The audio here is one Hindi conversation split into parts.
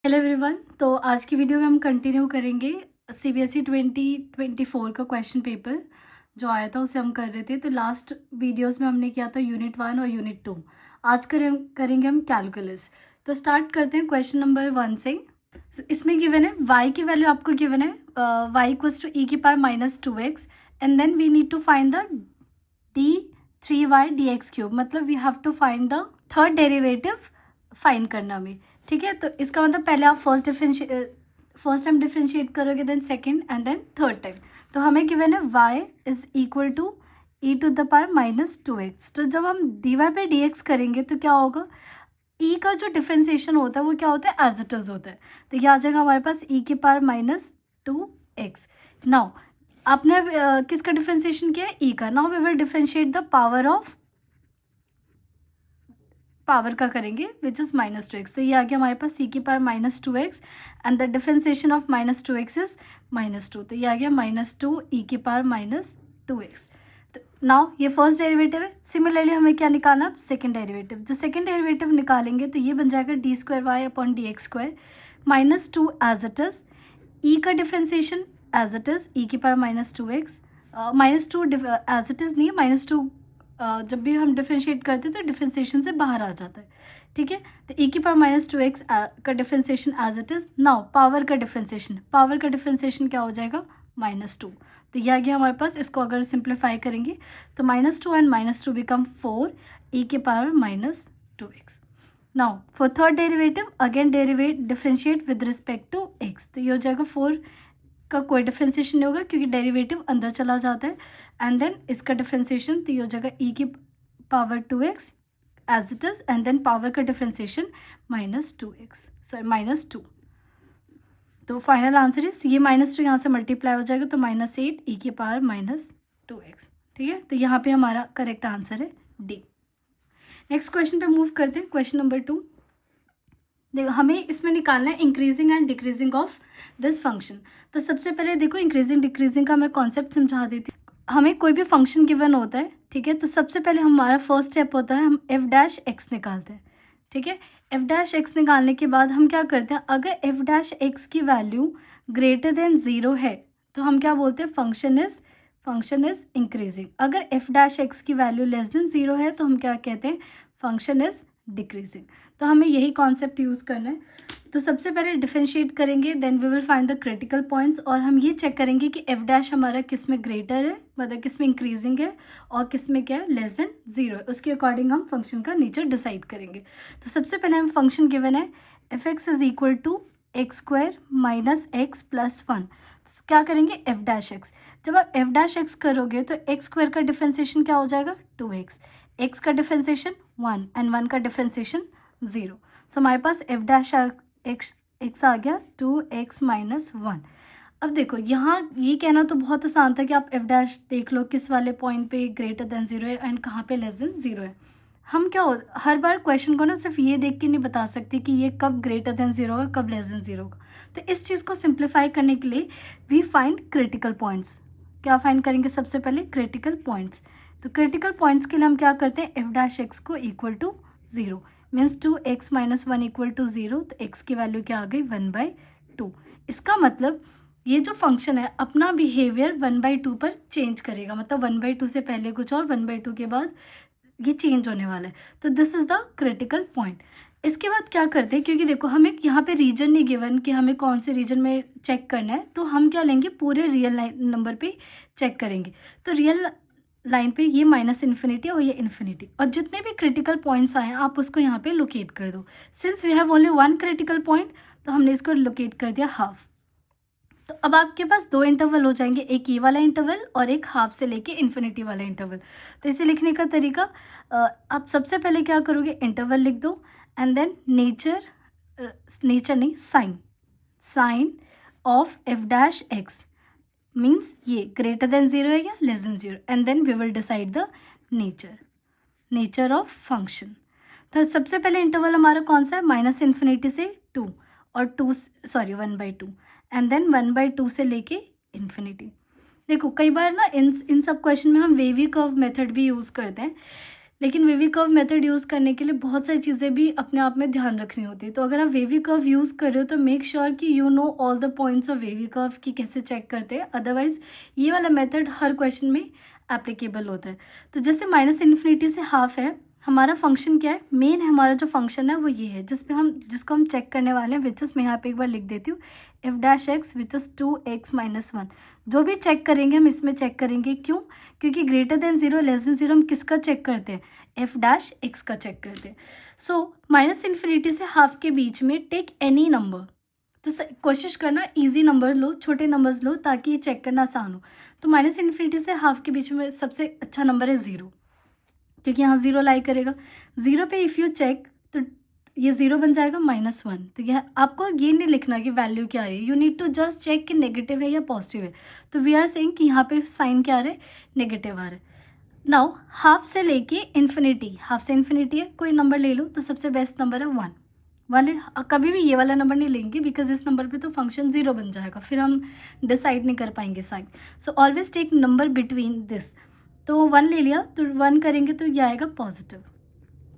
Hello everyone. तो आज की वीडियो में हम कंटिन्यू करेंगे सीबीएसई 2024 का क्वेश्चन पेपर जो आया था उसे हम कर रहे थे। तो लास्ट वीडियोस में हमने किया था यूनिट 1 और यूनिट 2। आज करेंगे हम कैलकुलस। तो स्टार्ट करते हैं क्वेश्चन नंबर 1 से। इसमें गिवन है y की वैल्यू आपको गिवन है y इक्वल्स टू ई की power -2x and then we need to find the d3y dx³ मतलब we have to find the third derivative find करना हमें। ठीक है, तो इसका मतलब पहले आप फर्स्ट टाइम डिफ्रेंशिएट करोगे, then second and then third time. तो हमें गिवन है y is equal to e to the power -2x। तो जब हम dy बाई dx करेंगे तो क्या होगा, e का जो डिफ्रेंशिएशन होता है वो क्या होता है, एज इट इज होता है। तो ये आ जाएगा हमारे पास e की पावर -2x। नाउ आपने किसका डिफ्रेंशिएशन किया है, e का। Now we will differentiate the power का करेंगे विच इज -2x। तो ये आ गया हमारे पास e की power -2x and the differentiation of -2x is -2। तो ये आ गया -2 e की पावर -2x। तो नाउ ये फर्स्ट डेरिवेटिव है। सिमिलरली हमें क्या निकालना है, सेकंड डेरिवेटिव। जो सेकंड डेरिवेटिव निकालेंगे तो ये बन जाएगा d² upon dx² -2 as it is, e का differentiation as it is e की power -2x -2 as it is नहीं, -2 जब भी हम डिफ्रेंशिएट करते हैं तो डिफ्रेंशिएशन से बाहर आ जाता है। ठीक है, तो e की पावर -2x का differentiation as it is. Now power का डिफ्रेंशिएशन क्या हो जाएगा, -2। तो ये आ गया हमारे पास। इसको अगर सिंप्लीफाई करेंगे तो -2 एंड -2 बिकम 4 e की power -2x। Now for third derivative again differentiate with respect to x। तो ये हो जाएगा 4 का कोई डिफ्रेंशिएशन नहीं होगा क्योंकि डेरिवेटिव अंदर चला जाता है एंड देन इसका डिफ्रेंशिएशन तो ये हो जाएगा e की power 2x as it is and then power का डिफ्रेंशिएशन -2। तो फाइनल आंसर इज ये -2 यहाँ से मल्टीप्लाई हो जाएगा तो -8 e की पावर -2x। ठीक है, तो यहाँ पे हमारा करेक्ट आंसर है डी। नेक्स्ट क्वेश्चन पे मूव करते हैं, क्वेश्चन नंबर 2। देखो हमें इसमें निकालना है increasing and decreasing of this function. तो सबसे पहले देखो इंक्रीजिंग डिक्रीजिंग का मैं कॉन्सेप्ट समझा देती हूँ। हमें कोई भी फंक्शन गिवन होता है, ठीक है, तो सबसे पहले हमारा फर्स्ट स्टेप होता है हम f' निकालते हैं। ठीक है, f' निकालने के बाद हम क्या करते हैं, अगर f' की वैल्यू ग्रेटर देन 0 है तो हम क्या बोलते हैं, फंक्शन इज इंक्रीजिंग। अगर f' की वैल्यू लेस देन 0 है तो हम क्या कहते हैं, फंक्शन इज डिक्रीजिंग। तो हमें यही कॉन्सेप्ट यूज़ करना है। तो सबसे पहले डिफरेंशिएट करेंगे, then we will find the critical points और हम ये चेक करेंगे कि f' हमारा किस में ग्रेटर है, मतलब किस में इंक्रीजिंग है और किस में क्या है, लेस देन 0 है। उसके अकॉर्डिंग हम फंक्शन का नेचर डिसाइड करेंगे। तो सबसे पहले हम फंक्शन गिवन है f(x) is equal to x² minus x plus 1। क्या करेंगे, f'(x). जब आप f'(x) करोगे तो x² का डिफ्रेंशिएशन क्या हो जाएगा, 2x, x का डिफ्रेंशिएशन 1 एंड 1 का डिफ्रेंशिएशन 0। सो हमारे पास f'(x) आ गया 2x माइनस 1। अब देखो यहाँ ये कहना तो बहुत आसान था कि आप f' देख लो किस वाले पॉइंट पे ग्रेटर देन 0 है एंड कहाँ पे लेस देन 0 है। हम क्या हो हर बार क्वेश्चन को ना सिर्फ ये देख के नहीं बता सकते कि ये कब ग्रेटर देन 0 होगा, कब लेस देन 0 होगा। तो इस चीज़ को सिंप्लीफाई करने के लिए वी फाइंड क्रिटिकल पॉइंट्स। क्या फाइंड करेंगे, सबसे पहले क्रिटिकल पॉइंट्स। तो क्रिटिकल पॉइंट्स के लिए हम क्या करते हैं, f'(x) को equal to 0 means 2x minus 1 equal to 0। तो x की वैल्यू क्या आ गई, 1/2। इसका मतलब ये जो फंक्शन है अपना बिहेवियर 1/2 पर चेंज करेगा, मतलब 1/2 से पहले कुछ और 1/2 के बाद ये चेंज होने वाला है। तो this is the critical point. इसके बाद क्या करते हैं, क्योंकि देखो हमें यहाँ पे रीजन नहीं गिवन कि हमें कौन से रीजन में चेक करना है, तो हम क्या लेंगे, पूरे रियल नंबर पे चेक करेंगे। तो रियल लाइन पे ये -इन्फिनिटी और ये इन्फिनिटी, और जितने भी क्रिटिकल पॉइंट्स आए आप उसको यहाँ पे लोकेट कर दो। Since we have only 1 critical point तो हमने इसको लोकेट कर दिया हाफ। तो अब आपके पास 2 इंटरवल हो जाएंगे, एक ये वाला इंटरवल और एक हाफ से लेके इन्फिनिटी वाला इंटरवल। तो इसे लिखने का तरीका, आप सबसे पहले क्या करोगे, इंटरवल लिख दो and then sign of f'(x) means ये ग्रेटर देन 0 है या less than 0 and then we will decide the nature of function. तो सबसे पहले इंटरवल हमारा कौन सा है, -इन्फिनिटी से 2 और 1/2 एंड देन 1/2 से लेके इन्फिनिटी। देखो कई बार ना इन सब क्वेश्चन में हम वेवी कर्व मेथड भी यूज़ करते हैं। लेकिन वेवी कर्व मेथड यूज़ करने के लिए बहुत सारी चीज़ें भी अपने आप में ध्यान रखनी होती है। तो अगर आप वेवी कर्व यूज़ कर रहे हो तो मेक श्योर कि you know all the points of wavy curve की कैसे चेक करते हैं, अदरवाइज ये वाला मेथड हर क्वेश्चन में एप्लीकेबल होता है। तो जैसे माइनस इन्फिनिटी से हाफ है, हमारा फंक्शन क्या है, मेन हमारा जो फंक्शन है वो ये है जिसको हम चेक करने वाले हैं, विच इज़ मैं यहाँ पे एक बार लिख देती हूँ, F dash x which is 2x-1। जो भी चेक करेंगे हम इसमें चेक करेंगे, क्यों? क्योंकि ग्रेटर देन 0 लेस देन 0 हम किसका चेक करते हैं, एफ डैश एक्स का चेक करते हैं। सो माइनस इन्फिनिटी से हाफ के बीच में टेक एनी नंबर। तो कोशिश करना इजी नंबर लो, छोटे नंबर्स लो, ताकि ये चेक करना आसान हो। तो माइनस इन्फिनिटी से हाफ के बीच में सबसे अच्छा नंबर है 0, क्योंकि यहाँ 0 लाई करेगा। 0 पे इफ़ यू चेक तो ये 0 बन जाएगा -1। तो यह आपको ये नहीं लिखना कि वैल्यू क्या आ रही है, you need to just check कि नेगेटिव है या पॉजिटिव है। तो वी आर सेइंग कि यहाँ पे साइन क्या आ रहा है, नेगेटिव आ रहा है। नाउ हाफ से लेके इन्फिनिटी, हाफ से इन्फिनिटी है, कोई नंबर ले लो, तो सबसे बेस्ट नंबर है 1 वाले। कभी भी ये वाला नंबर नहीं लेंगे, बिकॉज इस नंबर पे तो फंक्शन 0 बन जाएगा, फिर हम डिसाइड नहीं कर पाएंगे sign. So always take number between this. तो 1 ले लिया, तो 1 करेंगे तो ये आएगा पॉजिटिव,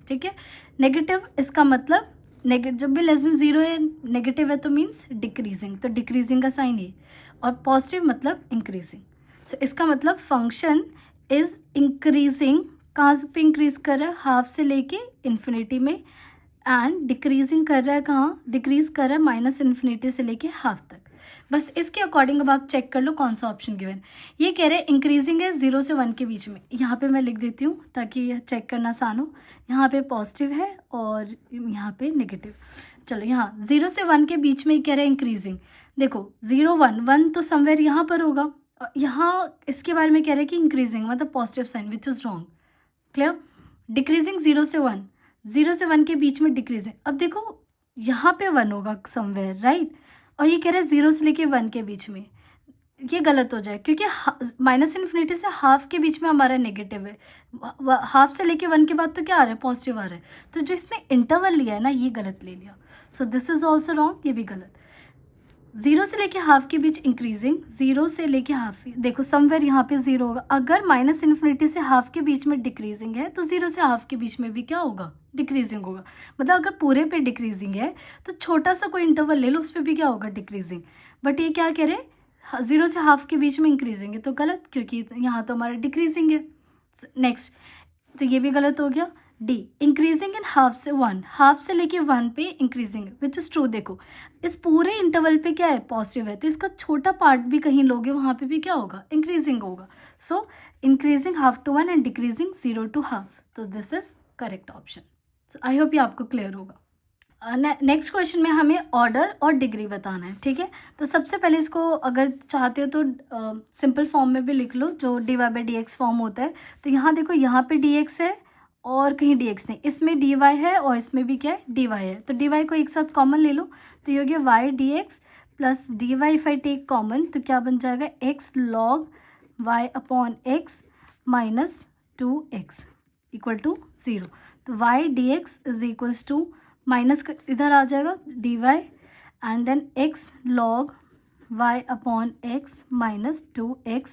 ठीक है। नेगेटिव, इसका मतलब जब भी लेस देन 0 है, नेगेटिव है तो मीन्स डिक्रीजिंग, तो डिक्रीजिंग का साइन ये, और पॉजिटिव मतलब इंक्रीजिंग। सो इसका मतलब फंक्शन इज इंक्रीजिंग, कहाँ पे इंक्रीज कर रहा है, हाफ से लेके इन्फिनिटी में, एंड डिक्रीजिंग कर रहा है कहाँ, डिक्रीज कर रहा है माइनस इन्फिनिटी से लेके हाफ तक। बस इसके अकॉर्डिंग अब आप चेक कर लो कौन सा ऑप्शन गिवन। ये कह रहे हैं इंक्रीजिंग है 0 से 1 के बीच में, यहाँ पे मैं लिख देती हूँ ताकि यह चेक करना आसान हो। यहाँ पे पॉजिटिव है और यहाँ पे नेगेटिव। चलो यहाँ 0 से 1 के बीच में कह रहे हैं इंक्रीजिंग। देखो 0 1 1 तो समवेयर यहाँ पर होगा, यहाँ इसके बारे में कह रहे हैं कि इंक्रीजिंग मतलब positive sign, which is wrong. Clear? Decreasing 0 से 1, 0 से 1 के बीच में डिक्रीजिंग। अब देखो यहाँ पे 1 होगा समवेयर, राइट, और ये कह रहे हैं 0 से लेके 1 के बीच में, ये गलत हो जाए, क्योंकि माइनस इन्फिनिटी से हाफ के बीच में हमारा नेगेटिव है, हाफ से लेके 1 के बाद तो क्या आ रहा है, पॉजिटिव आ रहा है। तो जो इसने इंटरवल लिया है ना, ये गलत ले लिया। So this is also wrong, ये भी गलत। 0 से लेके हाफ के बीच इंक्रीजिंग, 0 से लेके हाफ, देखो समवेयर यहाँ पे 0 होगा। अगर माइनस इन्फिनिटी से हाफ के बीच में डिक्रीजिंग है, तो 0 से हाफ के बीच में भी क्या होगा, डिक्रीजिंग होगा। मतलब अगर पूरे पे डिक्रीजिंग है तो छोटा सा कोई इंटरवल ले लो, उस पर भी क्या होगा, डिक्रीजिंग। बट ये क्या कह रहे हैं, 0 से हाफ के बीच में इंक्रीजिंग है, तो गलत, क्योंकि यहाँ तो हमारा डिक्रीजिंग है। नेक्स्ट, तो ये भी गलत हो गया। डी, इंक्रीजिंग इन हाफ से 1, हाफ से लेके 1 पे इंक्रीजिंग, विच इज़ ट्रू। देखो इस पूरे इंटरवल पे क्या है, पॉजिटिव है, तो इसका छोटा पार्ट भी कहीं लोगे, वहाँ पे भी क्या होगा, इंक्रीजिंग होगा। So increasing half to 1 and decreasing 0 to half, तो this is correct option. So I hope ये आपको क्लियर होगा। नेक्स्ट क्वेश्चन में हमें ऑर्डर और डिग्री बताना है, ठीक है। तो सबसे पहले इसको अगर चाहते हो तो सिंपल फॉर्म में भी लिख लो, जो dy/dx फॉर्म होता है। तो यहाँ देखो, यहाँ पे dx है और कहीं dx नहीं, इसमें dy है और इसमें भी क्या है, dy है। तो dy को एक साथ कॉमन ले लो, तो ये हो गया y dx plus dy। If I take common तो क्या बन जाएगा, x log y upon x minus 2x equal to 0। तो y dx is equals to, minus इधर आ जाएगा dy and then x log y upon x minus 2x।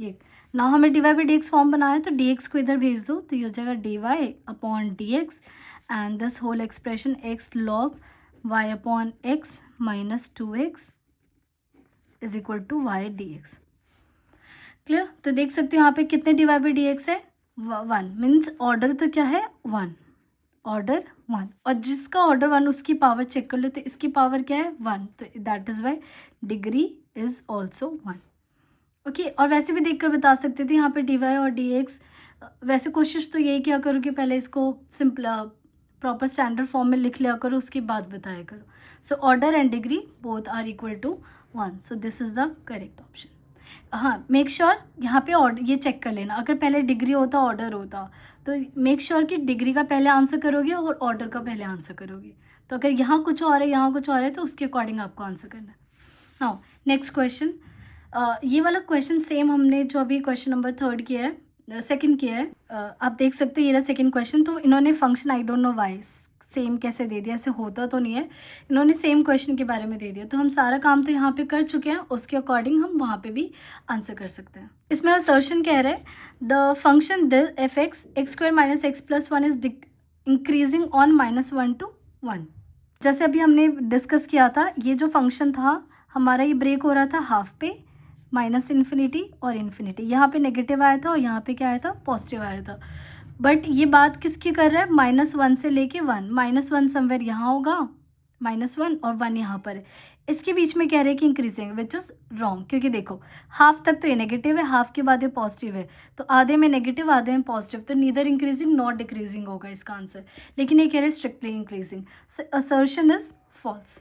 ये ना हमें dy/dx फॉर्म बनाया है, तो dx को इधर भेज दो, तो ये हो जाएगा dy upon dx and this whole expression x log y upon x minus 2x is equal to y dx। Clear? तो देख सकते हो यहाँ पे कितने dy/dx है, 1, मीन्स ऑर्डर तो क्या है, 1, ऑर्डर 1, और जिसका ऑर्डर 1 उसकी पावर चेक कर लो, तो इसकी पावर क्या है, 1, तो that is why degree is also 1। Okay, और वैसे भी देखकर बता सकते थे यहाँ पे dy और dx। वैसे कोशिश तो यही किया करो कि पहले इसको सिंपल प्रॉपर स्टैंडर्ड फॉर्म में लिख लिया करो, उसके बाद बताया करो। So order and degree both are equal to 1, so this is the correct option. हाँ, मेक श्योर यहाँ पे ऑर्डर ये चेक कर लेना, अगर पहले डिग्री होता ऑर्डर होता, तो मेक श्योर कि डिग्री का पहले आंसर करोगे और ऑर्डर का पहले आंसर करोगे। तो अगर यहाँ कुछ और है, यहाँ कुछ और है, तो उसके अकॉर्डिंग आपको आंसर करना है। नाउ नेक्स्ट क्वेश्चन, ये वाला क्वेश्चन सेम हमने जो अभी क्वेश्चन नंबर 3 किया है, सेकंड किया है, आप देख सकते हो, ये रहा सेकंड क्वेश्चन। तो इन्होंने function I don't know why same कैसे दे दिया, ऐसे होता तो नहीं है, इन्होंने सेम क्वेश्चन के बारे में दे दिया, तो हम सारा काम तो यहाँ पे कर चुके हैं, उसके अकॉर्डिंग हम वहाँ पे भी आंसर कर सकते हैं। इसमें असर्शन कह रहे हैं the function this F x x square minus x plus one is increasing on -1 to 1। जैसे अभी हमने डिस्कस किया था, ये जो फंक्शन था हमारा ये ब्रेक हो रहा था हाफ पे, -∞ और इन्फिनिटी, यहाँ पे नेगेटिव आया था और यहाँ पे क्या आया था, पॉजिटिव आया था। बट ये बात किसकी कर रहा है, -1 से लेके 1, -1 समवेयर यहाँ होगा, -1 और 1 यहाँ पर है, इसके बीच में कह रहे हैं कि इंक्रीजिंग, विच इज़ रॉन्ग, क्योंकि देखो हाफ तक तो ये नेगेटिव है, हाफ के बाद ये पॉजिटिव है, तो आधे में नेगेटिव आधे में पॉजिटिव, तो नीदर इंक्रीजिंग नॉट डिक्रीजिंग होगा इसका आंसर, लेकिन ये कह रहे हैं strictly increasing, so assertion is false.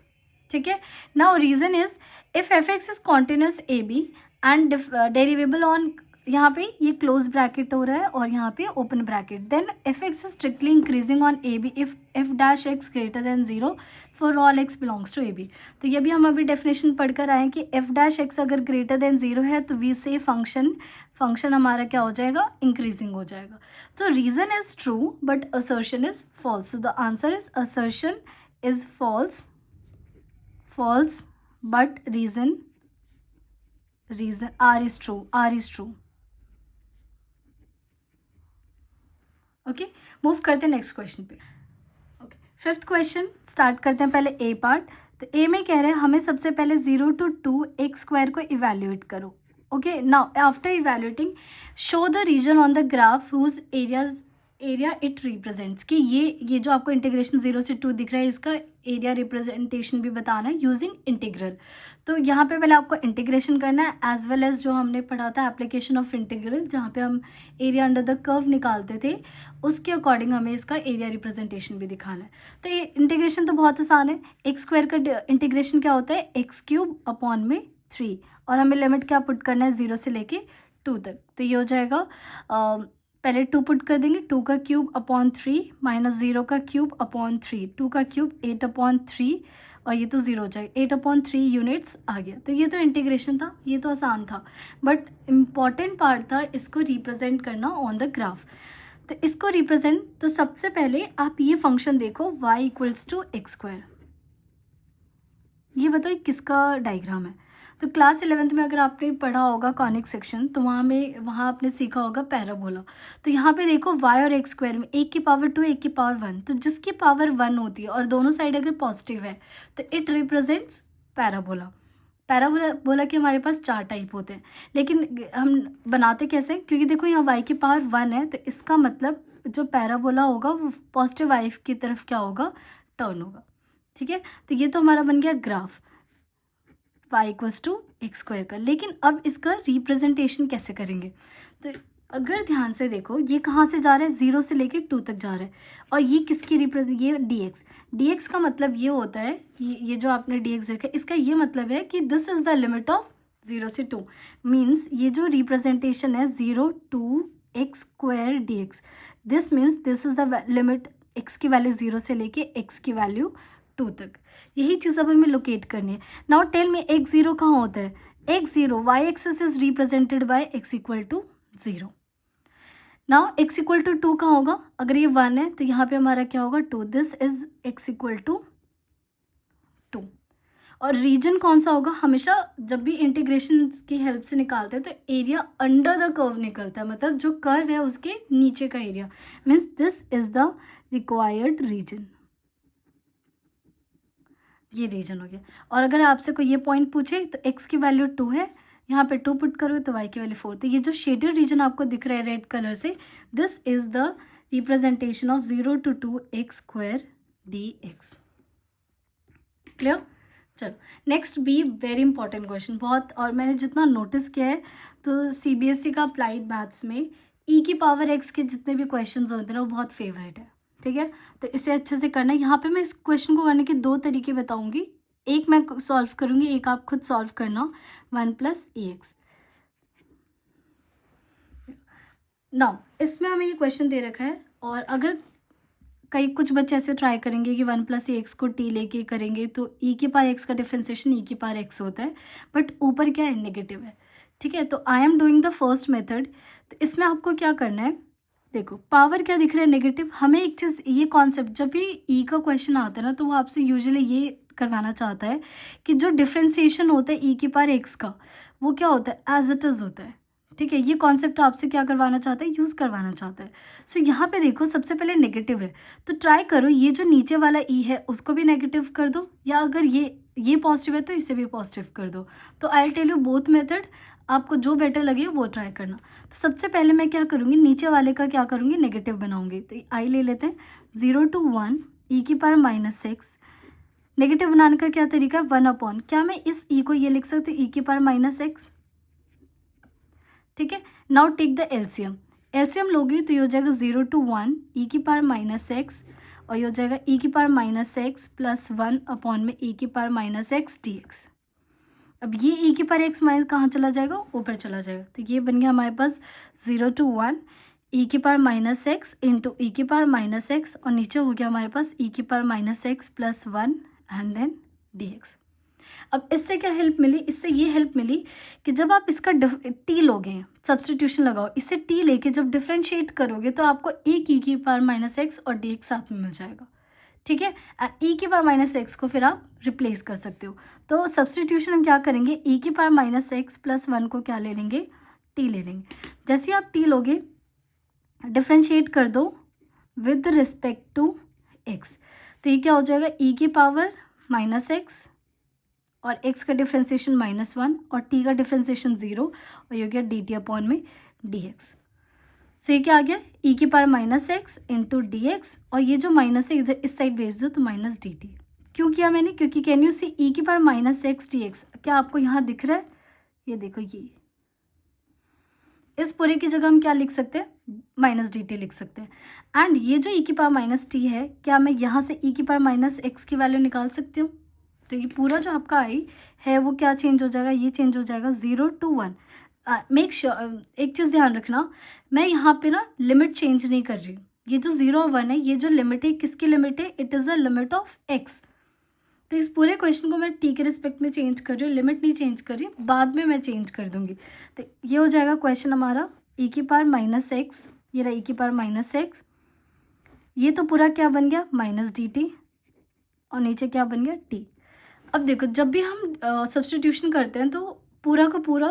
ठीक है, now reason is if f x is continuous a b and derivable on, यहाँ पे ये क्लोज ब्रैकेट हो रहा है और यहाँ पे open bracket, then f x is strictly increasing on a b if f dash x greater than 0 for all x belongs to a b. तो ये भी हम अभी डेफिनेशन पढ़कर आए कि एफ डैश एक्स अगर ग्रेटर देन 0 है तो वी से फंक्शन हमारा क्या हो जाएगा, इंक्रीजिंग हो जाएगा। तो reason is true but assertion is false, so the answer is assertion is false but reason R is true। Okay, move करते हैं नेक्स्ट क्वेश्चन पे। ओके, फिफ्थ क्वेश्चन स्टार्ट करते हैं, पहले ए पार्ट। तो ए में कह रहे हैं हमें सबसे पहले 0 to 2 एक्स स्क्वायर को इवेल्युएट करो। Okay, now after evaluating show the region on the graph whose area it represents, कि ये जो आपको इंटीग्रेशन 0 से 2 दिख रहा है इसका एरिया रिप्रेजेंटेशन भी बताना है यूजिंग इंटीग्रल। तो यहाँ पे पहले आपको इंटीग्रेशन करना है एज वेल एज जो हमने पढ़ा था एप्लीकेशन ऑफ इंटीग्रल, जहाँ पे हम एरिया अंडर द कर्व निकालते थे, उसके अकॉर्डिंग हमें इसका एरिया रिप्रेजेंटेशन भी दिखाना है। तो ये इंटीग्रेशन तो बहुत आसान है, एक्स स्क्वायर का इंटीग्रेशन क्या होता है, x³ अपॉन में 3, और हमें लिमिट क्या पुट करना है 0 से लेके 2 तक। तो ये हो जाएगा पहले 2 पुट कर देंगे, 2 का क्यूब अपॉन 3 माइनस 0 का क्यूब अपॉन 3, 2 का क्यूब 8 अपॉन 3 और ये तो 0 हो जाएगा, 8 अपॉन 3 यूनिट्स आ गया। तो ये तो इंटीग्रेशन था, ये तो आसान था, बट इम्पॉर्टेंट पार्ट था इसको रिप्रेजेंट करना ऑन द ग्राफ। तो इसको रिप्रेजेंट, तो सबसे पहले आप ये फंक्शन देखो y = x²। ये बताओ किसका डायग्राम है। तो क्लास 11th में अगर आपने पढ़ा होगा कॉनिक सेक्शन, तो वहाँ आपने सीखा होगा पैराबोला। तो यहाँ पे देखो y और x² में 1 की पावर 2 1 की पावर 1, तो जिसकी पावर 1 होती है और दोनों साइड अगर पॉजिटिव है तो इट रिप्रेजेंट्स पैराबोला। पैराबोला के हमारे पास 4 टाइप होते हैं, लेकिन हम बनाते कैसे, क्योंकि देखो यहाँ y की पावर 1 है, तो इसका मतलब जो पैराबोला होगा वो पॉजिटिव y की तरफ क्या होगा, टर्न होगा। ठीक है, तो ये तो हमारा बन गया ग्राफ y = x² का। लेकिन अब इसका रिप्रेजेंटेशन कैसे करेंगे, तो अगर ध्यान से देखो ये कहाँ से जा रहा है, 0 से लेके 2 तक जा रहा है, और ये किसकी रिप्रेजेंट, ये dx का मतलब ये होता है, ये जो आपने dx देखा, इसका ये मतलब है कि this is the limit of 0 से 2, मीन्स ये जो रिप्रेजेंटेशन है 0 to x² dx, this means this is the limit, x की वैल्यू 0 से लेके x की वैल्यू 2 तक। यही चीज़ अब हमें लोकेट करनी है। नाउ टेल में x0 कहाँ होता है, x0 y axis is represented by x = 0। Now x = 2 कहाँ होगा, अगर ये 1 है तो यहाँ पे हमारा क्या होगा 2, दिस इज x = 2। और रीजन कौन सा होगा, हमेशा जब भी इंटीग्रेशन की हेल्प से निकालते हैं तो एरिया अंडर द कर्व निकलता है, मतलब जो कर्व है उसके नीचे का area, means this is the required region. ये रीजन हो गया। और अगर आपसे कोई ये पॉइंट पूछे तो x की वैल्यू 2 है, यहाँ पे 2 पुट करोगे तो y की वैल्यू 4। तो ये जो शेडेड रीजन आपको दिख रहा है रेड कलर से, this is the representation of 0 to 2 x² dx। Clear. चलो next B, very important question बहुत, और मैंने जितना नोटिस किया है तो CBSE का अप्लाइड मैथ्स में e⁻x के जितने भी क्वेश्चन होते हैं वो बहुत फेवरेट है। ठीक है, तो इसे अच्छे से करना है। यहाँ पे मैं इस क्वेश्चन को करने के 2 तरीके बताऊंगी, एक मैं सॉल्व करूंगी, एक आप खुद सॉल्व करना, 1 + ax। नाउ इसमें हमें ये क्वेश्चन दे रखा है, और अगर कुछ बच्चे ऐसे ट्राई करेंगे कि 1 + ax को t लेके करेंगे तो e⁻x का डिफरेंशिएशन e⁻x होता है, बट ऊपर क्या है, नेगेटिव है। ठीक है, तो I am doing the first method. तो इसमें आपको क्या करना है, देखो पावर क्या दिख रहा है, नेगेटिव। हमें एक चीज़, ये कॉन्सेप्ट जब भी ई का क्वेश्चन आता है ना, तो वो आपसे यूजुअली ये करवाना चाहता है कि जो डिफ्रेंसिएशन होता है ई की पावर एक्स का, वो क्या होता है, एज इट इज़ होता है। ठीक है, ये कॉन्सेप्ट आपसे क्या करवाना चाहता है, यूज़ करवाना चाहता है। सो यहाँ पे देखो सबसे पहले नेगेटिव है, तो ट्राई करो ये जो नीचे वाला ई है उसको भी नेगेटिव कर दो, या अगर ये पॉजिटिव है तो इसे भी पॉजिटिव कर दो। तो I tell you both method, आपको जो बेटर लगे वो ट्राई करना। तो सबसे पहले मैं क्या करूँगी, नीचे वाले का क्या करूँगी, नेगेटिव बनाऊँगी। तो आई ले लेते हैं 0 to 1 ई की पावर -6। नेगेटिव बनाने का क्या तरीका है, 1 अपॉन, क्या मैं इस ई को ये लिख सकती हूँ ई की पावर -x। ठीक है, now take the LCM. LCM लोगी तो ये हो जाएगा 0 to 1 ई की पावर -x, और ये हो जाएगा ई की पावर -x प्लस 1 अपॉन में ई की पावर -x dx। अब ये ई की पावर x माइनस कहाँ चला जाएगा, ऊपर चला जाएगा। तो ये बन गया हमारे पास 0 to 1 ई की पावर -x इंटू ई की पावर -x, और नीचे हो गया हमारे पास ई की power -x plus 1 and then dx। अब इससे क्या हेल्प मिली, इससे ये हेल्प मिली कि जब आप इसका टी लोगे, सब्सटीट्यूशन लगाओ, इसे टी लेके जब डिफ्रेंशिएट करोगे तो आपको एक ई की पावर -x और dx साथ में मिल जाएगा। ठीक है, ई की पावर -x को फिर आप रिप्लेस कर सकते हो। तो सब्सटीट्यूशन हम क्या करेंगे, ई की पावर -x प्लस 1 को क्या ले लेंगे, टी ले लेंगे। जैसे आप टी लोगे, डिफ्रेंशिएट कर दो विद रिस्पेक्ट टू x, तो ये क्या हो जाएगा, ई की पावर -x और x का डिफ्रेंशिएशन -1 और t का डिफ्रेंशिएशन 0, और ये हो गया dt अपॉन में dx। सो ये क्या आ गया, ई की power -x into D x, और ये जो माइनस है इधर इस साइड भेज दो तो -dt। क्यों किया मैंने, क्योंकि कैन यू सी ई की पावर -x dx, क्या आपको यहाँ दिख रहा है, ये देखो, ये इस पूरे की जगह हम क्या लिख सकते हैं, -dt लिख सकते हैं। एंड ये जो ई की पावर -t है, क्या मैं यहाँ से ई की पावर -x की वैल्यू निकाल सकती हूँ। तो ये पूरा जो आपका आई है वो क्या चेंज हो जाएगा, ये चेंज हो जाएगा 0 to 1। मेक श्योर, एक चीज़ ध्यान रखना, मैं यहाँ पे ना लिमिट चेंज नहीं कर रही। ये जो 0 और 1 है, ये जो लिमिट है किसकी लिमिट है, it is a limit of x। तो इस पूरे क्वेश्चन को मैं t के रिस्पेक्ट में चेंज कर रही हूँ, लिमिट नहीं चेंज कर रही, बाद में मैं चेंज कर दूंगी। तो ये हो जाएगा क्वेश्चन हमारा e की पावर -x, ये रहा e की पावर -x, ये तो पूरा क्या बन गया -dt, और नीचे क्या बन गया t। अब देखो जब भी हम सब्सटीट्यूशन करते हैं तो पूरा का पूरा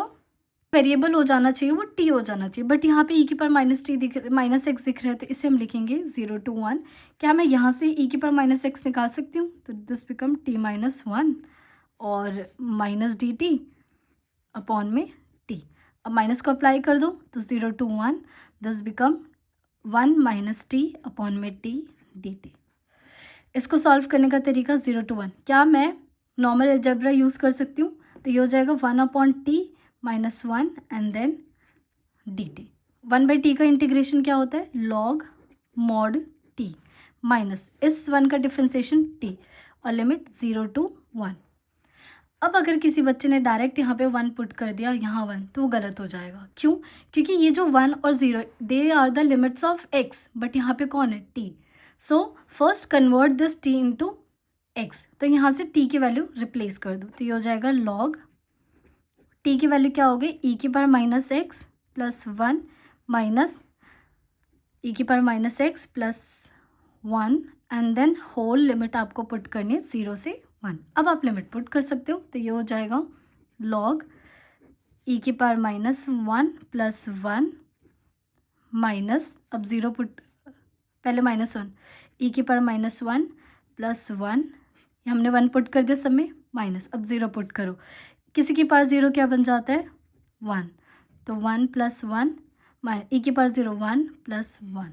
वेरिएबल हो जाना चाहिए, वो t हो जाना चाहिए, बट यहाँ पे e की पावर -x दिख रहा है, तो इसे हम लिखेंगे 0 to 1। क्या मैं यहाँ से e की पावर -x निकाल सकती हूँ, तो दिस बिकम t -1 और -dt अपॉन में t। अब माइनस को अप्लाई कर दो तो 0 to 1, this become 1 - t upon में t dt। इसको सॉल्व करने का तरीका 0 to 1, क्या मैं नॉर्मल अलजेब्रा यूज़ कर सकती हूँ, तो ये हो जाएगा 1/t -1 and then dt। 1/t का इंटीग्रेशन क्या होता है, log mod t माइनस इस 1 का डिफ्रेंसिएशन t, और लिमिट 0 to 1। अब अगर किसी बच्चे ने डायरेक्ट यहाँ पे 1 पुट कर दिया, यहाँ 1, तो वो गलत हो जाएगा। क्यों, क्योंकि ये जो 1 और 0 they are the limits of x, but यहाँ पे कौन है, t। So first convert this t into x, तो यहाँ से t की वैल्यू रिप्लेस कर दो, तो ये हो जाएगा log t की वैल्यू क्या हो गई, e की power -x plus 1 minus e की power -x plus 1 and then whole limit आपको पुट करनी है 0 से 1। अब आप लिमिट पुट कर सकते हो, तो ये हो जाएगा log e की पावर -1 प्लस 1 माइनस, अब 0 पुट, पहले -1, e की पावर -1 प्लस 1, हमने 1 पुट कर दिया सब में, माइनस, अब 0 पुट करो, किसी की पावर 0 क्या बन जाता है, 1, तो 1 प्लस 1 e की पावर 0 1 प्लस 1।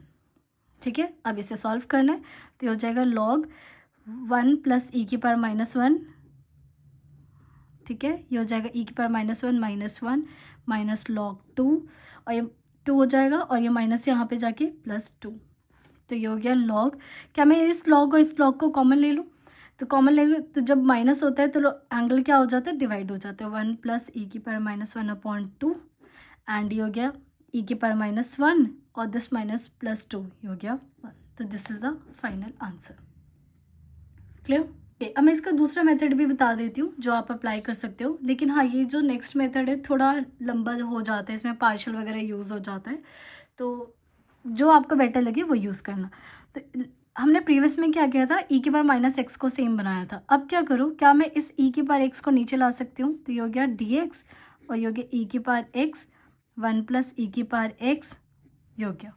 ठीक है, अब इसे सॉल्व करना है, तो ये हो जाएगा log 1 प्लस e की पावर -1, ठीक है, ये हो जाएगा e की पावर -1 माइनस log 2, और ये 2 हो जाएगा, और ये माइनस यहाँ पे जाके प्लस 2, तो ये हो गया log। क्या मैं इस log और इस log को कॉमन ले लूँ, तो कॉमन ले लूँ, तो जब माइनस होता है तो एंगल क्या हो जाता है, डिवाइड हो जाता है, 1 प्लस e की पावर -1/2, एंड ये हो गया e की पावर -1 और दिस माइनस प्लस 2, ये हो गया 1। तो this is the final answer. Clear. अब मैं इसका दूसरा मेथड भी बता देती हूँ जो आप अप्लाई कर सकते हो, लेकिन हाँ ये जो नेक्स्ट मेथड है थोड़ा लंबा हो जाता है, इसमें पार्शियल वगैरह यूज़ हो जाता है, तो जो आपको बेटर लगे वो यूज़ करना। तो हमने प्रीवियस में क्या किया था, ई की पावर माइनस एक्स को सेम बनाया था। अब क्या करूँ, क्या मैं इस ई की पावर एक्स को नीचे ला सकती हूँ, तो ये हो गया डी एक्स और ये हो गया ई की पावर एक्स 1 प्लस ई की पावर एक्स, ये हो गया।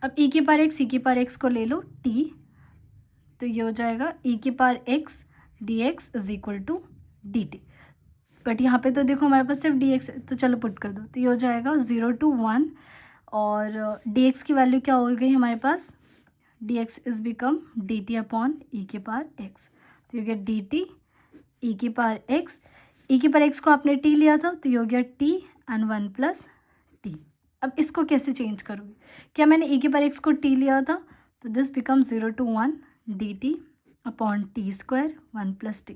अब ई की पावर एक्स ई की पावर एक्स को ले लो टी, तो ये हो जाएगा ई की power x d x is equal to d t. But यहाँ पे तो देखो हमारे पास सिर्फ डी एक्स है, तो चलो पुट कर दो, तो ये हो जाएगा 0 to 1 और डी एक्स की वैल्यू क्या हो गई हमारे पास, d x is become d t upon e के पावर एक्स, तो ये हो गया डी टी ई की पावर एक्स, ई की पावर एक्स को आपने टी लिया था तो ये हो गया टी एंड 1 प्लस टी। अब इसको कैसे चेंज करोगे, क्या मैंने ई की पावर एक्स को टी लिया था, तो this become 0 to 1 D t upon t square 1 plus T,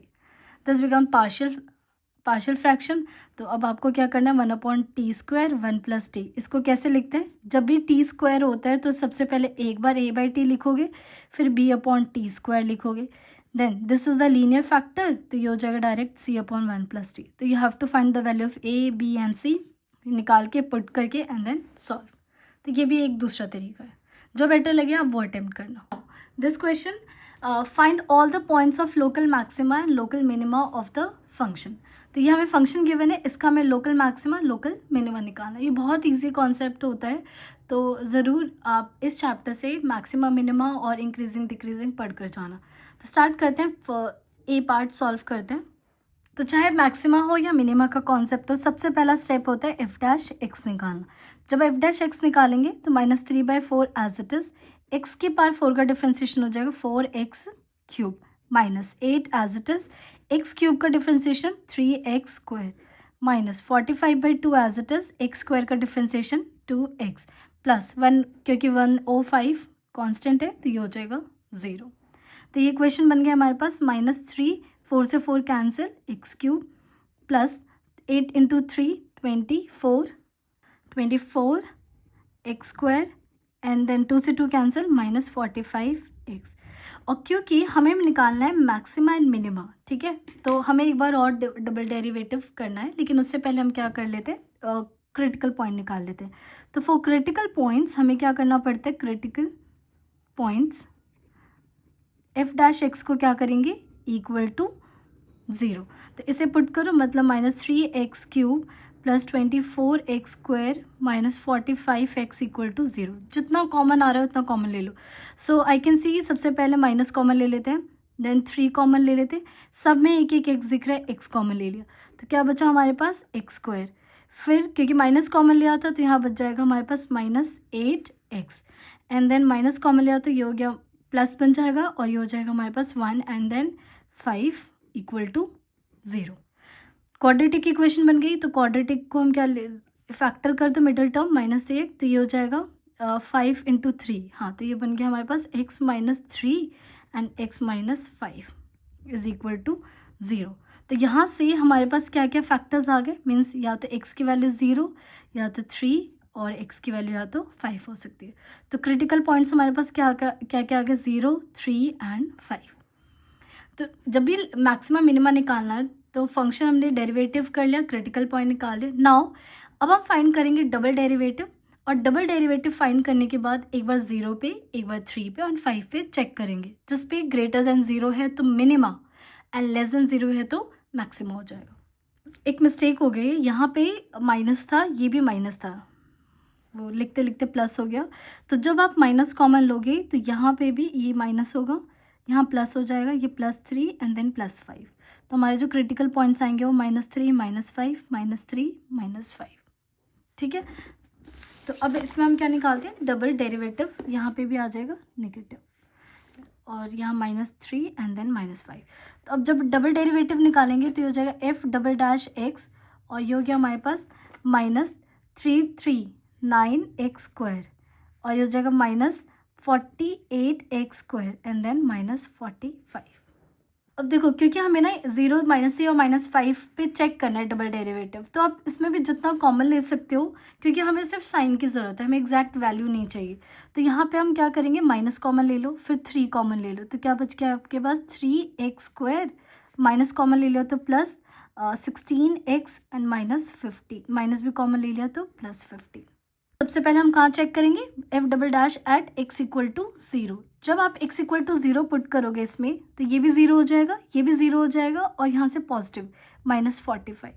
this become partial fraction. तो अब आपको क्या करना है, 1 upon t square 1 plus T. इसको कैसे लिखते हैं, जब भी टी स्क्वायर होता है तो सबसे पहले एक बार ए बाई टी लिखोगे, फिर बी अपॉन टी स्क्वायर लिखोगे, then this is the linear factor, तो ये हो जाएगा direct c upon 1 plus t. तो you have to find the value of a b and c, निकाल के पुट करके एंड देन सॉल्व। तो ये भी एक दूसरा तरीका है, जो बेटर लगे आप वो अटेम्प्ट करना। This question find all the points of local maxima and local minima of the function. तो ये हमें फंक्शन गिवन है, इसका हमें लोकल मैक्सिमा लोकल मिनिमा निकालना है। ये बहुत इजी कॉन्सेप्ट होता है, तो ज़रूर आप इस चैप्टर से मैक्सिमा मिनिमा और इंक्रीजिंग डिक्रीजिंग पढ़ कर जाना। तो स्टार्ट करते हैं, ए पार्ट सॉल्व करते हैं। तो चाहे मैक्सिमा हो या मिनिमा का कॉन्सेप्ट हो, सबसे पहला स्टेप होता है एफ डैश एक्स निकालना। जब एफ डैश एक्स निकालेंगे तो -3/4 एज इट इज़, एक्स की पावर 4 का डिफ्रेंसिएशन हो जाएगा 4x cube -8 as it is, x cube का differentiation 3x square -45/2 as it is, x square का डिफ्रेंसिएशन 2x प्लस 1, क्योंकि 105 कांस्टेंट है तो ये हो जाएगा 0। तो ये क्वेश्चन बन गया हमारे पास -3, 4 से 4 cancel, x cube plus 8 into 3 24 x square and then 2 से 2 कैंसिल -45x। और क्योंकि हमें निकालना है मैक्सिमा एंड मिनिमा, ठीक है, तो हमें एक बार और डबल डेरिवेटिव करना है, लेकिन उससे पहले हम क्या कर लेते हैं, क्रिटिकल पॉइंट निकाल लेते हैं। तो फॉर क्रिटिकल पॉइंट्स हमें क्या करना पड़ता है, critical points F dash x को क्या करेंगे, इक्वल टू 0। तो इसे पुट करो, मतलब -3x cube plus 24x square -45x equal to 0। जितना कॉमन आ रहा है उतना कॉमन ले लो। सो आई कैन सी, सबसे पहले माइनस कॉमन ले लेते हैं, देन 3 कॉमन ले लेते हैं, सब में एक एक एक्स दिख रहा है, एक्स कॉमन ले लिया, तो क्या बचा हमारे पास एक्स स्क्वायर। फिर क्योंकि माइनस कॉमन लिया था तो यहाँ बच जाएगा हमारे पास -8x and then minus common लिया तो ये हो गया प्लस बन जाएगा और ये हो जाएगा हमारे पास 1 and then 5 equal to 0। Quadratic equation बन गई, तो क्वाड्रेटिक को हम क्या फैक्टर कर दो मिडिल टर्म -1, तो ये हो जाएगा 5 इंटू 3, हाँ, तो ये बन गया हमारे पास x -3 and x -5 is equal to 0। तो यहाँ से हमारे पास क्या क्या फैक्टर्स आ गए, मीन्स या तो x की वैल्यू 0 या तो 3 और x की वैल्यू या तो 5 हो सकती है। तो क्रिटिकल पॉइंट्स हमारे पास क्या क्या आ गए, 0, 3 एंड 5। तो जब भी मैक्सिमा मिनिमा निकालना है तो फंक्शन हमने डेरिवेटिव कर लिया, क्रिटिकल पॉइंट निकाल लिया। नाउ अब हम फाइंड करेंगे डबल डेरिवेटिव, और डबल डेरिवेटिव फाइंड करने के बाद एक बार 0 पे, एक बार 3 पे और 5 पे चेक करेंगे। जिस पे ग्रेटर देन 0 है तो मिनिमा एंड लेस देन 0 है तो मैक्सिमा हो जाएगा। एक मिस्टेक हो गई, यहाँ पे माइनस था, ये भी माइनस था, वो लिखते लिखते प्लस हो गया। तो जब आप माइनस कॉमन लोगे तो यहाँ पे भी ये माइनस होगा, यहाँ प्लस हो जाएगा, ये +3 एंड देन +5। तो हमारे जो क्रिटिकल पॉइंट्स आएंगे वो -3 -5 -3 -5, ठीक है। तो अब इसमें हम क्या निकालते हैं, डबल डेरिवेटिव, यहाँ पे भी आ जाएगा नेगेटिव और यहाँ -3 एंड देन -5। तो अब जब डबल डेरिवेटिव निकालेंगे तो ये हो जाएगा f डबल डैश एक्स और ये हो गया हमारे पास -339x स्क्वायर और ये हो जाएगा -48x स्क्वायर एंड देन -45। अब देखो क्योंकि हमें ना 0 -3 और -5 पे चेक करना है डबल डेरिवेटिव, तो आप इसमें भी जितना कॉमन ले सकते हो, क्योंकि हमें सिर्फ साइन की ज़रूरत है, हमें एग्जैक्ट वैल्यू नहीं चाहिए। तो यहाँ पे हम क्या करेंगे, माइनस कॉमन ले लो, फिर 3 कॉमन ले लो, तो क्या बच गया आपके पास 3x स्क्वायर, माइनस कॉमन ले लिया तो प्लस 16x एंड -50, माइनस भी कॉमन ले लिया तो +50। सबसे पहले हम कहाँ चेक करेंगे, f double dash at x equal to 0। जब आप एक्स इक्वल टू 0 पुट करोगे इसमें तो ये भी 0 हो जाएगा, ये भी 0 हो जाएगा और यहाँ से पॉजिटिव -45,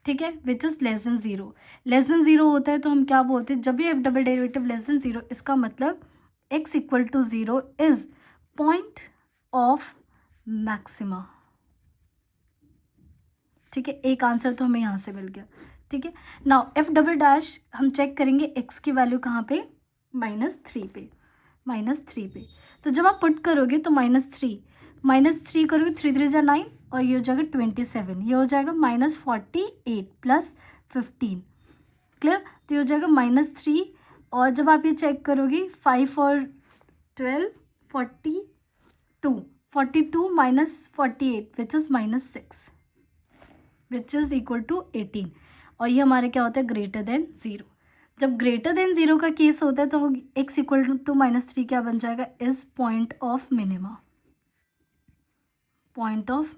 ठीक है, which is less than 0। Less than 0 होता है तो हम क्या बोलते हैं, जब भी f double derivative less than 0, इसका मतलब x equal to 0 is point of maxima, ठीक है। एक आंसर तो हमें यहाँ से मिल गया, ठीक है। नाउ एफ डबल डैश हम चेक करेंगे एक्स की वैल्यू कहाँ पे, -3 पे, -3 पे। तो जब आप पुट करोगे तो -3 करोगे, 3 3 जा 9 और ये हो जाएगा 27, ये हो जाएगा -48 प्लस 15, क्लियर। तो ये हो जाएगा -3 और जब आप ये चेक करोगे 5 और 12 42 minus 48 which is -6 which is equal to 18 और ये हमारे क्या होता है, ग्रेटर देन 0। जब ग्रेटर देन 0 का केस होता है तो x इक्वल टू -3 क्या बन जाएगा, इज पॉइंट ऑफ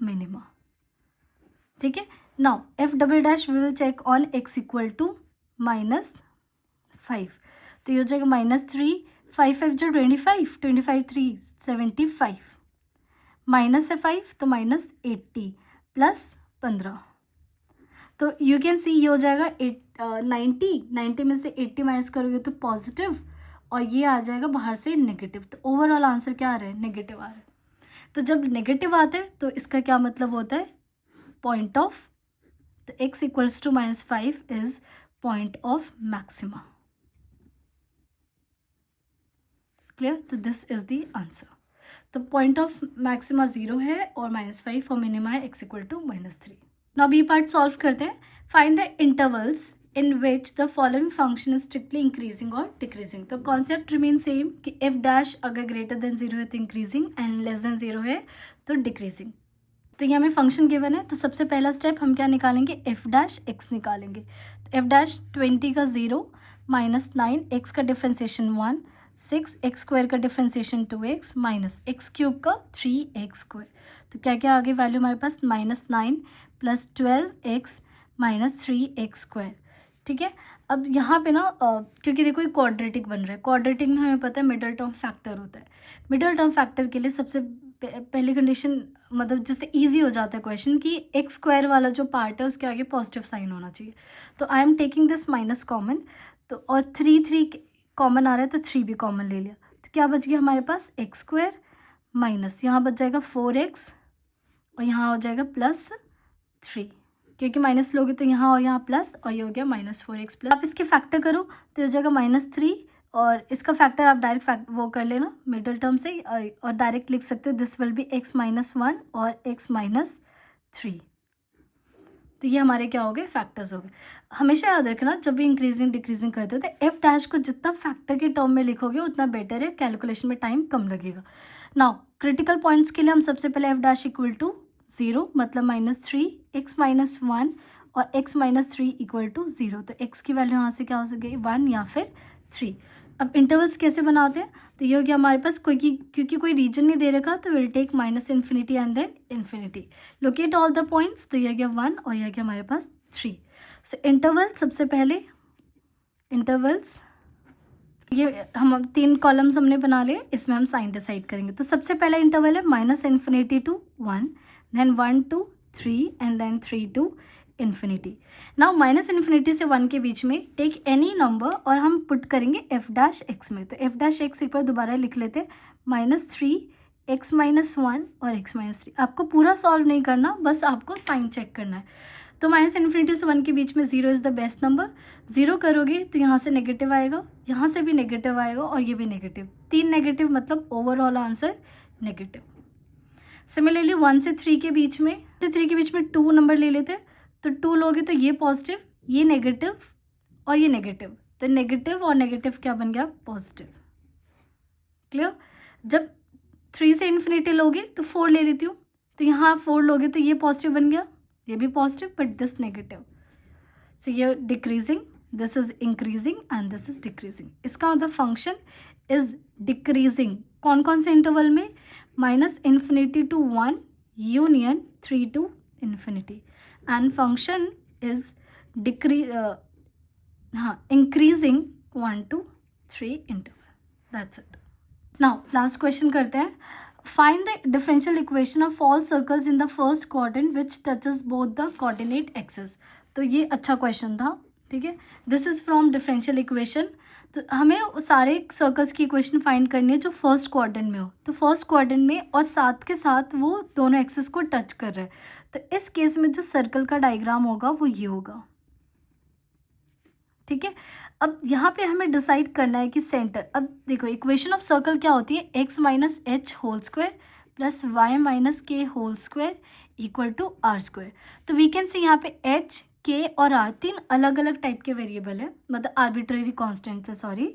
मिनिमा, ठीक है। Now f double dash we will check on x equal to -5, तो ये हो जाएगा -3, 5 5 जो 25, 25 3 75, माइनस है 5 तो -80 प्लस 15, तो यू कैन सी ये हो जाएगा 90 में से 80 माइनस करोगे तो पॉजिटिव और ये आ जाएगा बाहर से नेगेटिव, तो ओवरऑल आंसर क्या आ रहा है, नेगेटिव आ रहा है। तो जब नेगेटिव आता है तो इसका क्या मतलब होता है, पॉइंट ऑफ, तो x equals to -5 is point of maxima, clear. तो दिस इज द आंसर। तो पॉइंट ऑफ मैक्सिमा 0 है और -5 और मिनिमा है x equal to -3। Now B part solve करते हैं। Find the intervals in which the following function is strictly increasing और डिक्रीजिंग। तो कॉन्सेप्ट रिमेन सेम कि एफ डैश अगर ग्रेटर देन 0 है तो इंक्रीजिंग एंड लेस देन 0 है तो डिक्रीजिंग। तो ये हमें फंक्शन गिवन है, तो सबसे पहला स्टेप हम क्या निकालेंगे, एफ डैश एक्स निकालेंगे। तो एफ डैश 20 का 0 -9 एक्स का डिफ्रेंसिएशन 1 6 एक्स स्क्वायर का differentiation 2x minus x cube का 3x स्क्वायर। तो क्या क्या आगे वैल्यू हमारे पास, -9 plus 12x minus 3x square, ठीक है। अब यहाँ पे ना क्योंकि देखो ये क्वाड्रेटिक बन रहा है, क्वाड्रेटिक में हमें पता है मिडल टर्म फैक्टर होता है। मिडल टर्म फैक्टर के लिए सबसे पहली कंडीशन, मतलब जिससे इजी हो जाता है क्वेश्चन, कि एक्स स्क्वायर वाला जो पार्ट है उसके आगे पॉजिटिव साइन होना चाहिए। तो I am taking this minus common, तो और 3 कॉमन आ रहा है तो 3 भी कॉमन ले लिया, तो क्या बच गया हमारे पास, एक्स स्क्वायर माइनस यहाँ बच जाएगा 4x और यहाँ हो जाएगा +3, क्योंकि माइनस लोगे तो यहाँ और यहाँ प्लस, और ये हो गया -4x प्लस। आप इसके फैक्टर करो तो हो जाएगा -3 और इसका फैक्टर आप डायरेक्ट वो कर लेना मिडल टर्म से, और डायरेक्ट लिख सकते हो दिस विल बी x-1 और x-3। तो ये हमारे क्या हो गए, फैक्टर्स हो गए। हमेशा याद रखना जब भी इंक्रीजिंग डिक्रीजिंग करते हो तो एफ डैश को जितना फैक्टर के टर्म में लिखोगे उतना बेटर है, कैलकुलेशन में टाइम कम लगेगा। नाउ क्रिटिकल पॉइंट्स के लिए हम सबसे पहले एफ डैश इक्वल टू 0 मतलब -3 x-1 और x-3 इक्वल टू 0, तो x की वैल्यू यहाँ से क्या हो सकेगी, 1 या फिर 3। अब इंटरवल्स कैसे बनाते हैं, तो ये हो गया हमारे पास क्योंकि कोई रीजन नहीं दे रखा तो will take -∞ and then infinity. Locate all the points, तो ये गया 1 और यह गया हमारे पास 3। सो इंटरवल सबसे पहले इंटरवल्स ये हम 3 कॉलम्स हमने बना लिए, इसमें हम साइन डिसाइड करेंगे। तो सबसे पहला इंटरवल है -∞ to 1, then 1 to 3 and then 3 to infinity। Now -∞ से 1 के बीच में टेक एनी नंबर और हम पुट करेंगे f डैश x में। तो f डैश x एक बार दोबारा लिख लेते हैं, -3 x-1 और x-3। आपको पूरा सॉल्व नहीं करना, बस आपको साइन चेक करना है। तो -∞ से 1 के बीच में 0 इज़ द बेस्ट नंबर। 0 करोगे तो यहाँ से नेगेटिव आएगा, यहाँ से भी नेगेटिव आएगा और ये भी नेगेटिव, 3 नेगेटिव मतलब ओवरऑल आंसर नेगेटिव। सिमिलरली 1 से 3 के बीच में 2 नंबर ले लेते हैं, तो 2 लोगे तो ये पॉजिटिव, ये नेगेटिव और ये नेगेटिव, तो नेगेटिव और नेगेटिव क्या बन गया, पॉजिटिव, क्लियर। जब 3 से इन्फिनिटी लोगे तो 4 ले लेती हूँ, तो यहाँ 4 लोगे तो ये पॉजिटिव बन गया, ये भी पॉजिटिव बट दिस नेगेटिव। सो ये decreasing, this is increasing and this is decreasing. इसका मतलब फंक्शन इज डिक्रीजिंग कौन कौन से इंटरवल में, -∞ to 1 union 3 to infinity, and function is increasing 1 to 3 interval, that's it. Now last question करते हैं। Find the differential equation of all circles in the first quadrant which touches both the coordinate axis. तो ये अच्छा क्वेश्चन था, ठीक है। This is from differential equation. तो हमें सारे सर्कल्स की इक्वेशन फाइंड करनी है जो फर्स्ट क्वाड्रेंट में हो। तो फर्स्ट क्वाड्रेंट में और साथ के साथ वो दोनों एक्सिस को टच कर रहे हैं। तो इस केस में जो सर्कल का डायग्राम होगा वो ये होगा, ठीक है। अब यहाँ पे हमें डिसाइड करना है कि सेंटर, अब देखो इक्वेशन ऑफ सर्कल क्या होती है, x minus h whole square plus y minus k whole square equal to r square. तो वी कैन सी यहाँ पे h, k और r तीन अलग अलग टाइप के वेरिएबल है, मतलब आर्बिट्रेरी कॉन्स्टेंट्स है, सॉरी।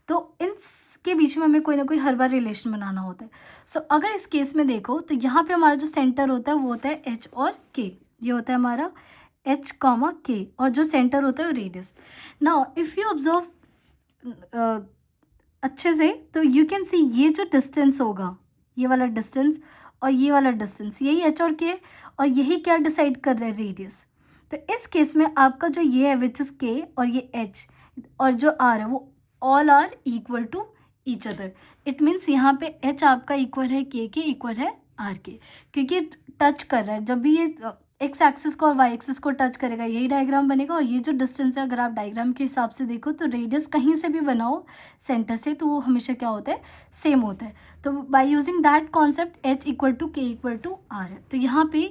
तो इनके बीच में हमें कोई ना कोई हर बार रिलेशन बनाना होता है। सो अगर इस केस में देखो तो यहाँ पे हमारा जो सेंटर होता है वो होता है h और k, ये होता है हमारा h कॉमा k, और जो सेंटर होता है वो radius. Now if you observe अच्छे से तो यू कैन सी ये जो डिस्टेंस होगा, ये वाला डिस्टेंस और ये वाला डिस्टेंस, यही h और k, और यही क्या डिसाइड कर रहे हैं, रेडियस। तो इस केस में आपका जो ये है विच इज़ k और ये h और जो r है वो all are equal to each other. It means यहाँ पे h आपका इक्वल है k के, इक्वल है r के, क्योंकि टच कर रहा है। जब भी ये एक्स एक्सिस को और वाई एक्सिस को टच करेगा यही डायग्राम बनेगा। और ये जो डिस्टेंस है अगर आप डायग्राम के हिसाब से देखो तो रेडियस कहीं से भी बनाओ सेंटर से तो वो हमेशा क्या होता है, सेम होता है। तो by using that concept h equal to k equal to r है। तो यहाँ पे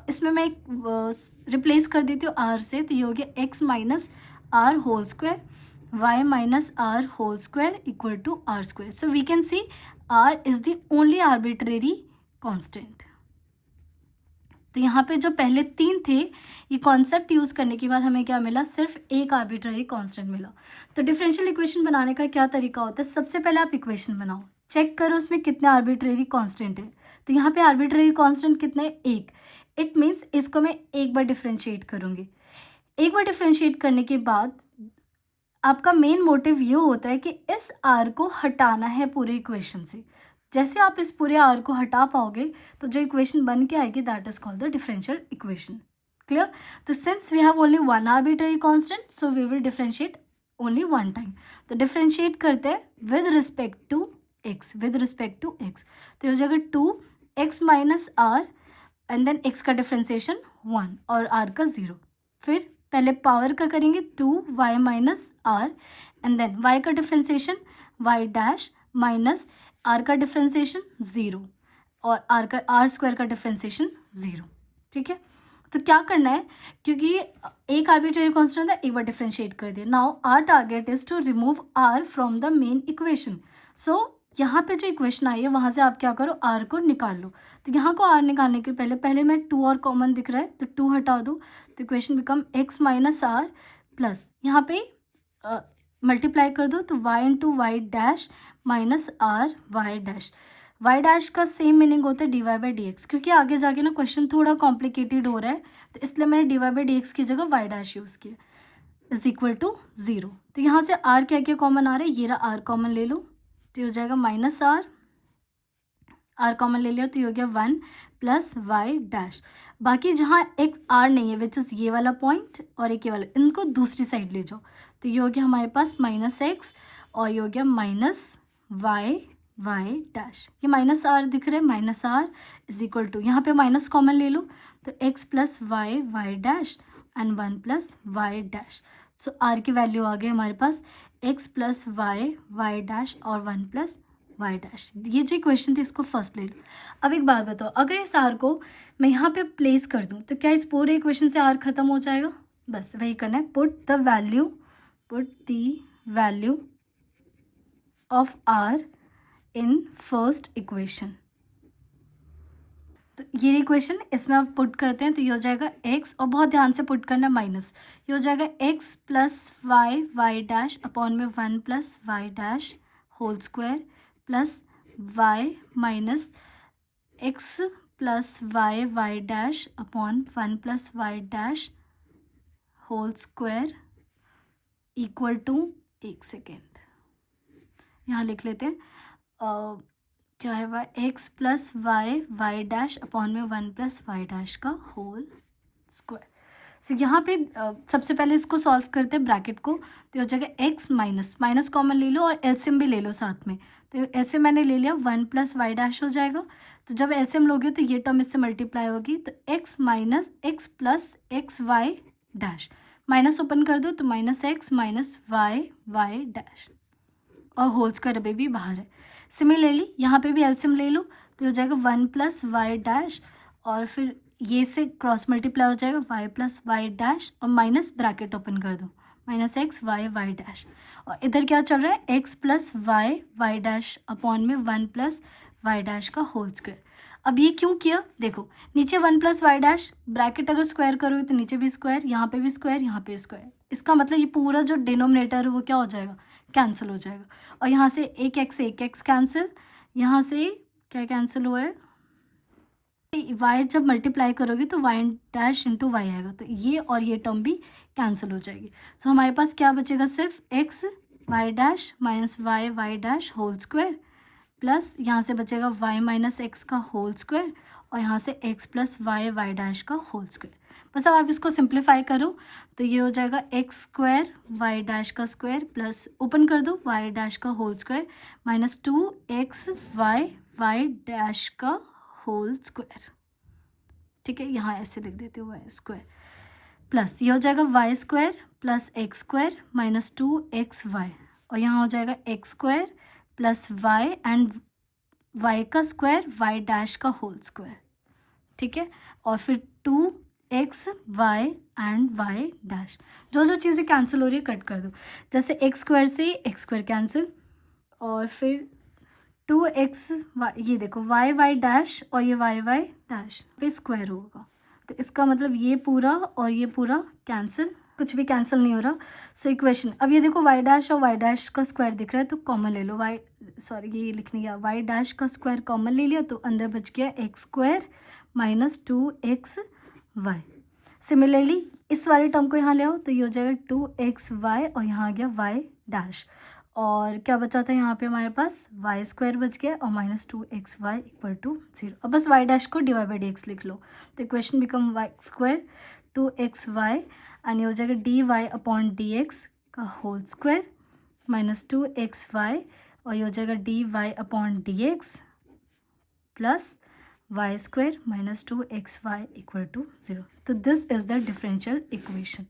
इसमें मैं रिप्लेस कर देती हूँ r से, तो ये हो गया x minus r whole square y minus r whole square equal to r square. So we can see r is the only arbitrary constant. तो यहाँ पे जो पहले तीन थे, ये कॉन्सेप्ट यूज़ करने के बाद हमें क्या मिला, सिर्फ एक आर्बिट्ररी कांस्टेंट मिला। तो डिफरेंशियल इक्वेशन बनाने का क्या तरीका होता है, सबसे पहले आप इक्वेशन बनाओ, चेक करो उसमें कितने आर्बिट्ररी कांस्टेंट है। तो यहाँ पे आर्बिट्ररी कांस्टेंट कितने, एक। इट मीन्स इसको मैं एक बार डिफ्रेंशिएट करूँगी। एक बार डिफ्रेंशिएट करने के बाद आपका मेन मोटिव ये होता है कि इस आर को हटाना है पूरे इक्वेशन से। जैसे आप इस पूरे आर को हटा पाओगे तो जो इक्वेशन बन के आएगी that is called the differential equation. Clear. तो since we have only one arbitrary constant so we will differentiate only one time. तो डिफरेंशिएट करते हैं with respect to x, with respect to x. तो हो जाएगा 2x minus r and then x का डिफरेंशिएशन 1 और r का 0। फिर पहले पावर का करेंगे 2y minus r and then y का differentiation y dash minus r का डिफरेंशिएशन 0 और r स्क्वायर का डिफरेंशिएशन 0। ठीक है। तो क्या करना है, क्योंकि एक आर्बिट्ररी कांस्टेंट है, एक बार डिफरेंशिएट कर दिया। Now our target is to remove r from the main equation. So यहाँ पे जो इक्वेशन आई है वहाँ से आप क्या करो, r को निकाल लो। तो यहाँ को r निकालने के पहले मैं 2 और कॉमन दिख रहा है तो 2 हटा दो, तो equation become x minus r plus यहाँ पे मल्टीप्लाई कर दो तो y into y dash minus r y dash. Y dash का सेम मीनिंग होता है d y by d x, क्योंकि आगे जाके ना क्वेश्चन थोड़ा कॉम्प्लिकेटेड हो रहा है तो इसलिए मैंने d y by d x की जगह वाई डैश यूज़ किया, इज इक्वल टू 0। तो यहाँ से आर क्या क्या कॉमन आ रहा है, ये रहा आर कॉमन ले लो तो हो जाएगा माइनस आर कॉमन ले लिया तो ये हो गया 1 प्लस वाई डैश। बाकी जहाँ एक आर नहीं है विच इज़ ये वाला पॉइंट और एक ये वाला, इनको दूसरी साइड ले जाओ तो ये हो गया हमारे पास माइनस एक्स और ये हो गया माइनस वाई डैश। ये माइनस आर दिख रहा है, minus r is equal to, यहाँ पे माइनस कॉमन ले लो तो x plus y dash and 1 plus y dash. So r की वैल्यू आ गई हमारे पास एक्स प्लस वाई डैश और 1 प्लस वाई डैश। ये जो इक्वेशन थी इसको फर्स्ट ले लो। अब एक बात बताओ, अगर इस आर को मैं यहाँ पे प्लेस कर दूँ तो क्या इस पूरे इक्वेशन से आर खत्म हो जाएगा? बस वही करना है, put the value of r in first equation. तो ये इक्वेशन इसमें आप पुट करते हैं तो ये हो जाएगा x, और बहुत ध्यान से पुट करना माइनस, ये हो जाएगा x plus y dash upon में 1 plus y dash whole square plus y minus x plus y dash upon 1 plus y dash whole square equal to, एक सेकेंड यहाँ लिख लेते हैं क्या है, y x plus y dash upon में 1 प्लस वाई डैश का होल स्क्वायर। सो यहाँ पे सबसे पहले इसको सॉल्व करते हैं ब्रैकेट को, तो हो जाएगा x माइनस कॉमन ले लो और एलसीएम भी ले लो साथ में। तो एलसीएम मैंने ले लिया 1 + y डैश हो जाएगा। तो जब एलसीएम लोगे तो ये टर्म इससे मल्टीप्लाई होगी, तो x minus x plus x y dash, minus open कर दो तो -x माइनस y डैश और होल स्क्वायर अभी भी बाहर है। सिमिलरली यहाँ पे भी एलसीएम ले लो तो हो जाएगा 1 + y डैश और फिर ये से क्रॉस मल्टीप्लाई हो जाएगा y + y डैश और माइनस ब्रैकेट ओपन कर दो -x y डैश, और इधर क्या चल रहा है x + y डैश अपॉन में 1 + y डैश का होल स्क्वायर। अब ये क्यों किया, देखो नीचे 1 + y डैश, ब्रैकेट अगर स्क्वायर करोगे तो नीचे भी स्क्वायर, यहाँ पे भी स्क्वायर, यहाँ पे स्क्वायर, इसका मतलब ये पूरा जो डिनोमिनेटर है वो क्या हो जाएगा, कैंसिल हो जाएगा। और यहाँ से एक x कैंसिल, यहाँ से क्या कैंसिल हुआ है, y जब मल्टीप्लाई करोगे तो y डैश इंटू वाई आएगा, तो ये और ये टर्म भी कैंसिल हो जाएगी। तो हमारे पास क्या बचेगा, सिर्फ x y dash minus y dash whole square plus यहाँ से बचेगा y माइनस एक्स का होल स्क्वायर और यहाँ से x + y डैश का होल स्क्वायर। बस अब आप इसको सिंप्लीफाई करो तो ये हो जाएगा x² y डैश का स्क्वायर प्लस ओपन कर दो y डैश का whole square -2x y dash का होल स्क्वायर। ठीक है, यहाँ ऐसे लिख देते हो y² प्लस ये हो जाएगा y² प्लस x² -2xy और यहाँ हो जाएगा x² plus y and y का स्क्वायर y डैश का होल स्क्वायर। ठीक है, और फिर 2x y and y dash, जो जो चीज़ें कैंसिल हो रही है कट कर दो, जैसे x² से x² कैंसिल और फिर 2x y, ये देखो y डैश और ये y डैश पे स्क्वायर होगा, तो इसका मतलब ये पूरा और ये पूरा कैंसिल, कुछ भी कैंसिल नहीं हो रहा। सो इक्वेशन, अब ये देखो y डैश और y डैश का स्क्वायर दिख रहा है तो कॉमन ले लो, ये लिखने गया y डैश का स्क्वायर कॉमन ले लिया तो अंदर बच गया x² -2xy। सिमिलरली इस वाले टर्म को यहाँ ले आओ तो ये हो जाएगा 2xy और यहाँ आ गया y डैश, और क्या बचा था यहाँ पे हमारे पास y² बच गया और -2xy = 0। अब बस y डैश को dy/dx लिख लो, तो equation become y² 2xy and ये हो जाएगा dy/dx का होल स्क्वायर -2xy और ये हो जाएगा dy/dx प्लस y² -2xy = 0। तो this is the differential equation.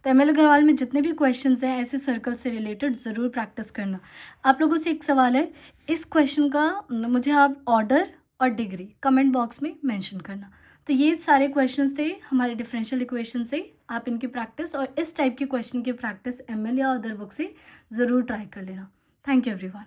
तो ML अग्रवाल में जितने भी क्वेश्चंस हैं ऐसे सर्कल से रिलेटेड ज़रूर प्रैक्टिस करना। आप लोगों से एक सवाल है, इस क्वेश्चन का मुझे आप ऑर्डर और डिग्री कमेंट बॉक्स में मेंशन करना। तो ये सारे क्वेश्चंस थे हमारे डिफरेंशियल इक्वेशन से, आप इनकी प्रैक्टिस और इस टाइप के क्वेश्चन की प्रैक्टिस ML या अदर बुक से ज़रूर ट्राई कर लेना। Thank you everyone.